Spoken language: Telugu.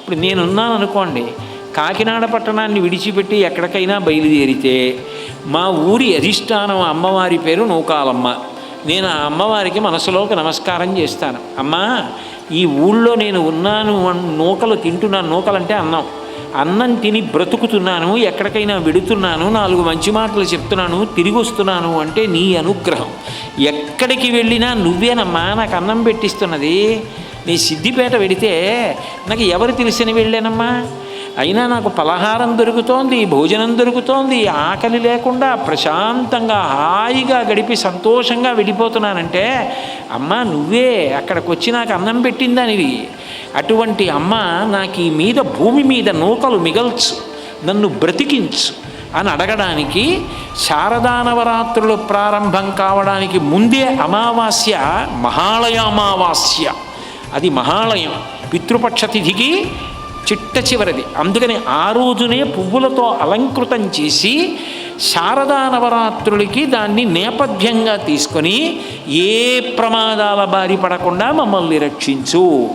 ఇప్పుడు నేనున్నాను అనుకోండి, కాకినాడ పట్టణాన్ని విడిచిపెట్టి ఎక్కడికైనా బయలుదేరితే మా ఊరి అధిష్టానం అమ్మవారి పేరు నూకాలమ్మ. నేను ఆ అమ్మవారికి మనసులోకి నమస్కారం చేస్తాను. అమ్మా, ఈ ఊళ్ళో నేను ఉన్నాను, నూకలు తింటున్నాను. నూకలంటే అన్నం. అన్నం తిని బ్రతుకుతున్నాను, ఎక్కడికైనా వెడుతున్నాను, 4 మంచి మాటలు చెప్తున్నాను, తిరిగి వస్తున్నాను అంటే నీ అనుగ్రహం. ఎక్కడికి వెళ్ళినా నువ్వేనమ్మా నాకు అన్నం పెట్టిస్తున్నది. నీ సిద్దిపేట వెడితే నాకు ఎవరు తెలిసిన వెళ్ళానమ్మా, అయినా నాకు పలహారం దొరుకుతోంది, భోజనం దొరుకుతోంది, ఆకలి లేకుండా ప్రశాంతంగా హాయిగా గడిపి సంతోషంగా వెళ్ళిపోతున్నానంటే అమ్మ నువ్వే అక్కడికి వచ్చి నాకు అన్నం పెట్టిందనివి. అటువంటి అమ్మ నాకు ఈ మీద భూమి మీద నూకలు మిగల్చు, నన్ను బ్రతికించు అని అడగడానికి శారదా నవరాత్రులు ప్రారంభం కావడానికి ముందే అమావాస్య మహాళయ అమావాస్య. అది మహాళయం, పితృపక్ష తిథికి చిట్ట చివరిది. అందుకని ఆ రోజునే పువ్వులతో అలంకృతం చేసి శారదా నవరాత్రులకి దాన్ని నేపథ్యంగా తీసుకొని ఏ ప్రమాదాల బారి పడకుండా మమ్మల్ని రక్షించు.